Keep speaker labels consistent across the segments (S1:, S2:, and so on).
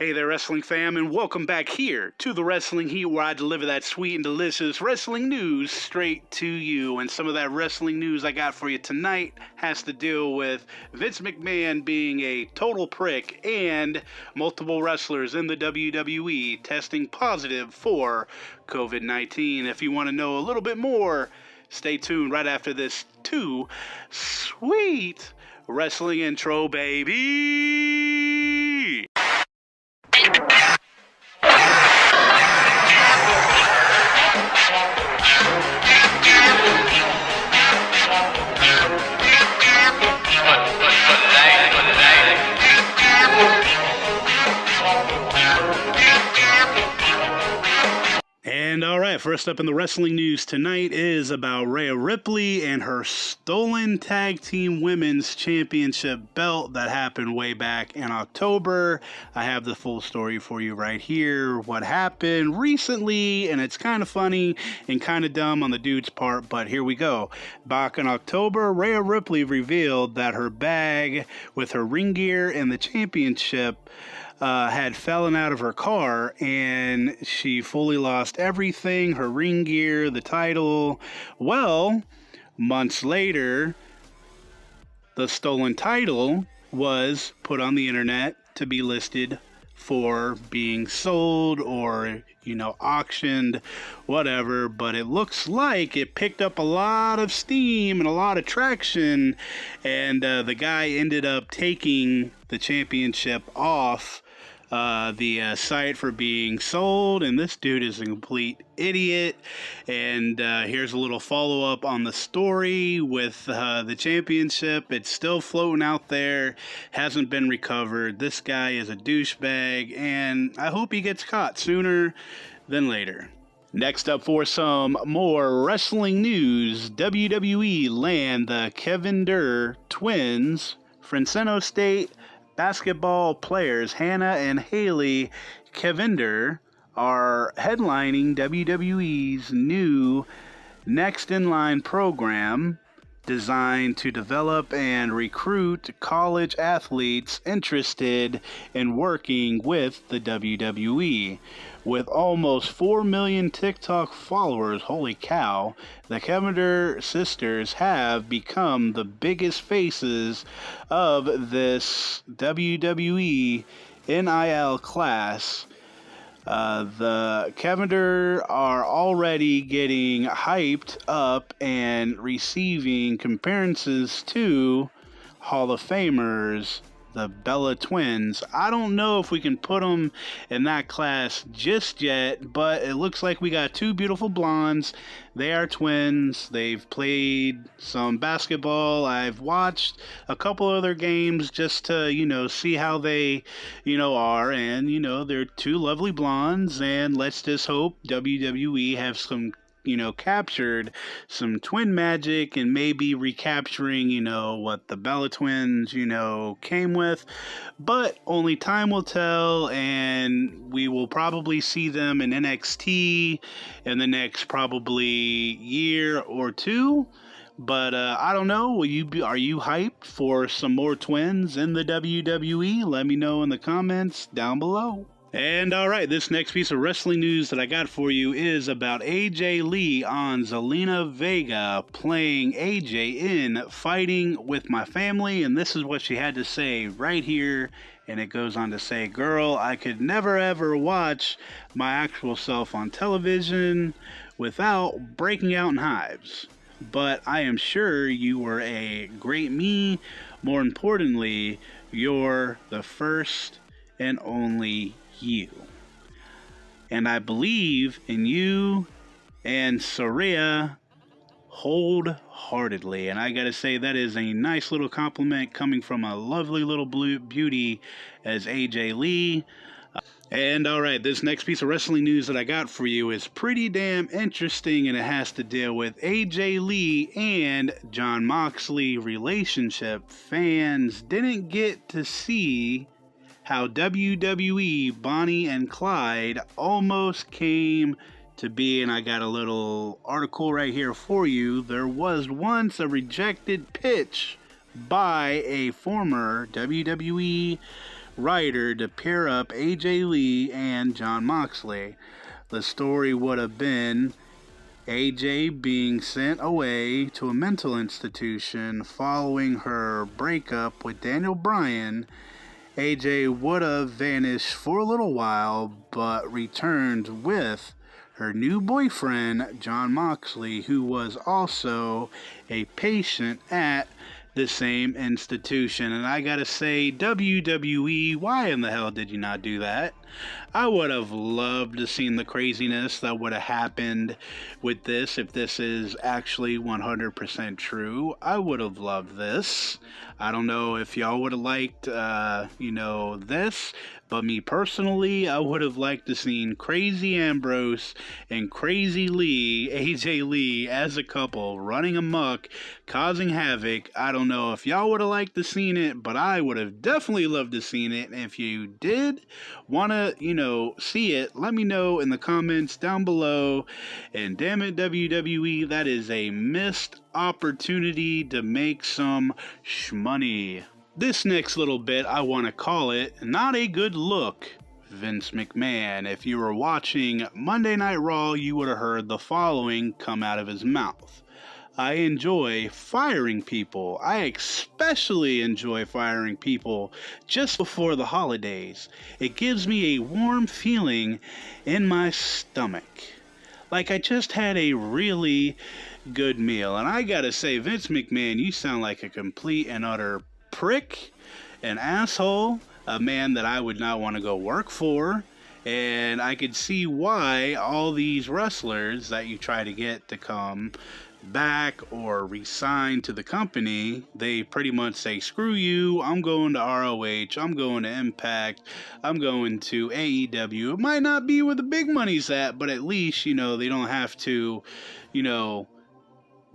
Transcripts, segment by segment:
S1: Hey there, wrestling fam, and welcome back here to the Wrestling Heat, where I deliver that sweet and delicious wrestling news straight to you. And some of that wrestling news I got for you tonight has to deal with Vince McMahon being a total prick and multiple wrestlers in the WWE testing positive for COVID-19. If you want to know a little bit more, stay tuned right after this too sweet wrestling intro, baby. And alright, first up in the wrestling news tonight is about Rhea Ripley and her stolen tag team women's championship belt that happened way back in October. I have the full story for you right here. What happened recently, and it's kind of funny and kind of dumb on the dude's part, but here we go. Back in October, Rhea Ripley revealed that her bag with her ring gear and the championship had fallen out of her car, and she fully lost everything, her ring gear, the title. Well, months later, the stolen title was put on the internet to be listed for being sold or, auctioned, whatever, but it looks like it picked up a lot of steam and a lot of traction, and the guy ended up taking the championship off the site for being sold, and this dude is a complete idiot. And here's a little follow-up on the story with the championship. It's still floating out there, hasn't been recovered. This guy is a douchebag, and I hope he gets caught sooner than later. Next up for some more wrestling news, WWE land the Kevin Durr twins, Fresno State basketball players Hannah and Haley Kevinder are headlining WWE's new Next in Line program designed to develop and recruit college athletes interested in working with the WWE. With almost 4 million TikTok followers, holy cow, the Kevinder sisters have become the biggest faces of this WWE NIL class. The Kevinder are already getting hyped up and receiving comparisons to Hall of Famers, the Bella twins. I don't know if we can put them in that class just yet, but it looks like we got two beautiful blondes. They are twins. They've played some basketball. I've watched a couple of their games just to, see how they, are. And, they're two lovely blondes. And let's just hope WWE have some captured some twin magic and maybe recapturing, what the Bella twins, came with. But only time will tell, and we will probably see them in NXT in the next probably year or two. But I don't know. Are you hyped for some more twins in the WWE? Let me know in the comments down below. And alright, this next piece of wrestling news that I got for you is about AJ Lee on Zelena Vega playing AJ in Fighting With My Family, and this is what she had to say right here. And it goes on to say, "Girl, I could never ever watch my actual self on television without breaking out in hives. But I am sure you were a great me. More importantly, you're the first and only you. And I believe in you and Saraya wholeheartedly." And I gotta say, that is a nice little compliment coming from a lovely little blue beauty as AJ Lee. And alright, this next piece of wrestling news that I got for you is pretty damn interesting, and it has to deal with AJ Lee and Jon Moxley relationship. Fans didn't get to see how WWE Bonnie and Clyde almost came to be, and I got a little article right here for you. There was once a rejected pitch by a former WWE writer to pair up AJ Lee and Jon Moxley. The story would have been AJ being sent away to a mental institution following her breakup with Daniel Bryan. AJ would have vanished for a little while, but returned with her new boyfriend, Jon Moxley, who was also a patient at the same institution. And I gotta say, WWE, why in the hell did you not do that? I would have loved to seen the craziness that would have happened with this if this is actually 100% true. I would have loved this. I don't know if y'all would have liked, this, but me personally, I would have liked to seen Crazy Ambrose and Crazy Lee, AJ Lee, as a couple, running amok, causing havoc. I don't know if y'all would have liked to seen it, but I would have definitely loved to seen it. And if you did want to, see it, let me know in the comments down below. And damn it, WWE, that is a missed opportunity to make some shmoney. This next little bit, I want to call it not a good look. Vince McMahon. If you were watching Monday Night Raw, you would have heard the following come out of his mouth. I enjoy firing people. I especially enjoy firing people just before the holidays. It gives me a warm feeling in my stomach. Like I just had a really good meal. And I gotta say, Vince McMahon, you sound like a complete and utter prick, an asshole, a man that I would not want to go work for. And I could see why all these wrestlers that you try to get to come back or resign to the company, they pretty much say, screw you, I'm going to ROH, I'm going to Impact, I'm going to AEW. It might not be where the big money's at, but at least, they don't have to,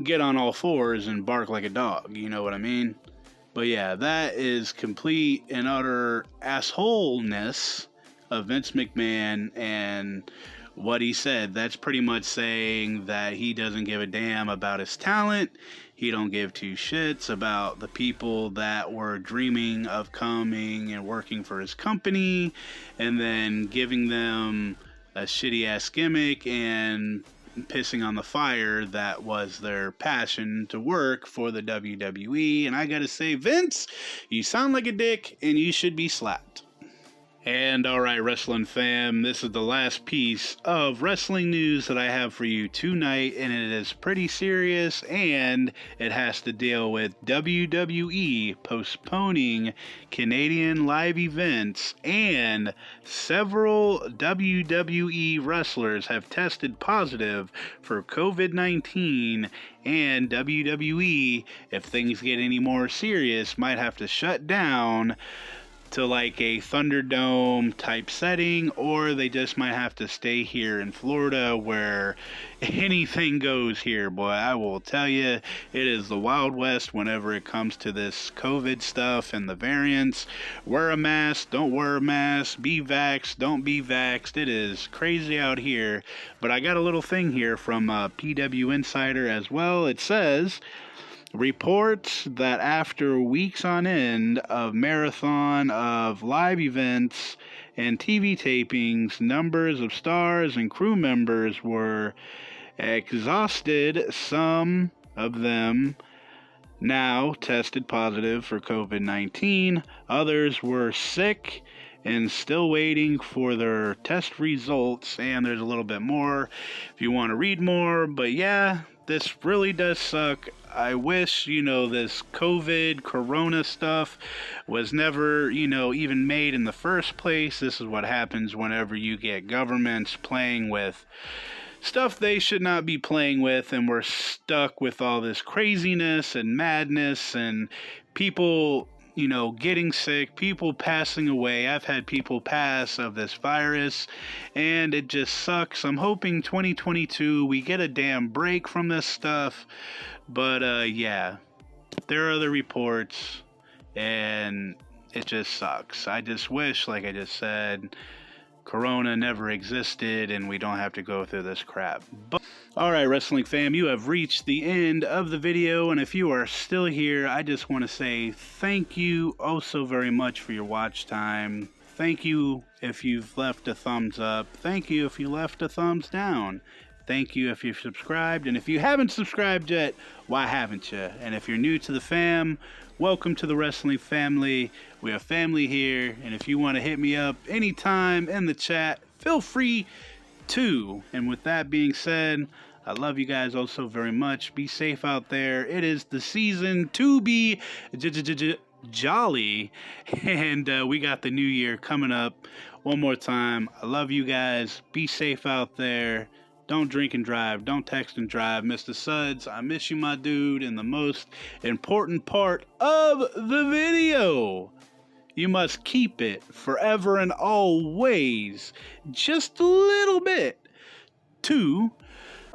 S1: get on all fours and bark like a dog, you know what I mean? But yeah, that is complete and utter assholeness of Vince McMahon and what he said. That's pretty much saying that he doesn't give a damn about his talent. He don't give two shits about the people that were dreaming of coming and working for his company and then giving them a shitty ass gimmick and pissing on the fire that was their passion to work for the WWE. And I gotta say, Vince, you sound like a dick and you should be slapped. And alright, wrestling fam, this is the last piece of wrestling news that I have for you tonight, and it is pretty serious, and it has to deal with WWE postponing Canadian live events, and several WWE wrestlers have tested positive for COVID-19, and WWE, if things get any more serious, might have to shut down to like a Thunderdome type setting, or they just might have to stay here in Florida where anything goes here. Boy, I will tell you, it is the Wild West whenever it comes to this COVID stuff and the variants. Wear a mask, don't wear a mask, be vaxxed, don't be vaxxed. It is crazy out here. But I got a little thing here from PW Insider as well. It says, reports that after weeks on end of marathon of live events and TV tapings, numbers of stars and crew members were exhausted. Some of them now tested positive for COVID-19. Others were sick and still waiting for their test results. And there's a little bit more if you want to read more. But yeah, this really does suck. I wish, this COVID, corona stuff was never, even made in the first place. This is what happens whenever you get governments playing with stuff they should not be playing with, and we're stuck with all this craziness and madness and people, getting sick, people passing away. I've had people pass of this virus, and it just sucks. I'm hoping 2022 we get a damn break from this stuff. But yeah, there are other reports, and it just sucks. I just wish, like I just said, Corona never existed and we don't have to go through this crap. But alright, wrestling fam, you have reached the end of the video, and if you are still here, I just want to say thank you oh so very much for your watch time. Thank you if you've left a thumbs up. Thank you if you left a thumbs down. Thank you if you've subscribed, and if you haven't subscribed yet, why haven't you? And if you're new to the fam, welcome to the wrestling family. We're a family here, and if you want to hit me up anytime in the chat, feel free to. And with that being said, I love you guys also very much. Be safe out there. It is the season to be jolly, and we got the new year coming up. One more time, I love you guys. Be safe out there. Don't drink and drive. Don't text and drive. Mr. Suds, I miss you, my dude. And the most important part of the video, you must keep it forever and always just a little bit too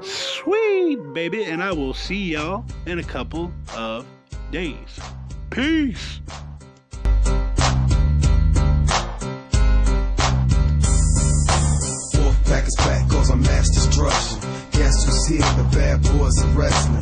S1: sweet, baby. And I will see y'all in a couple of days. Peace.
S2: Back is back, cause I'm mass destruction. Guess who's here? The bad boys of wrestling.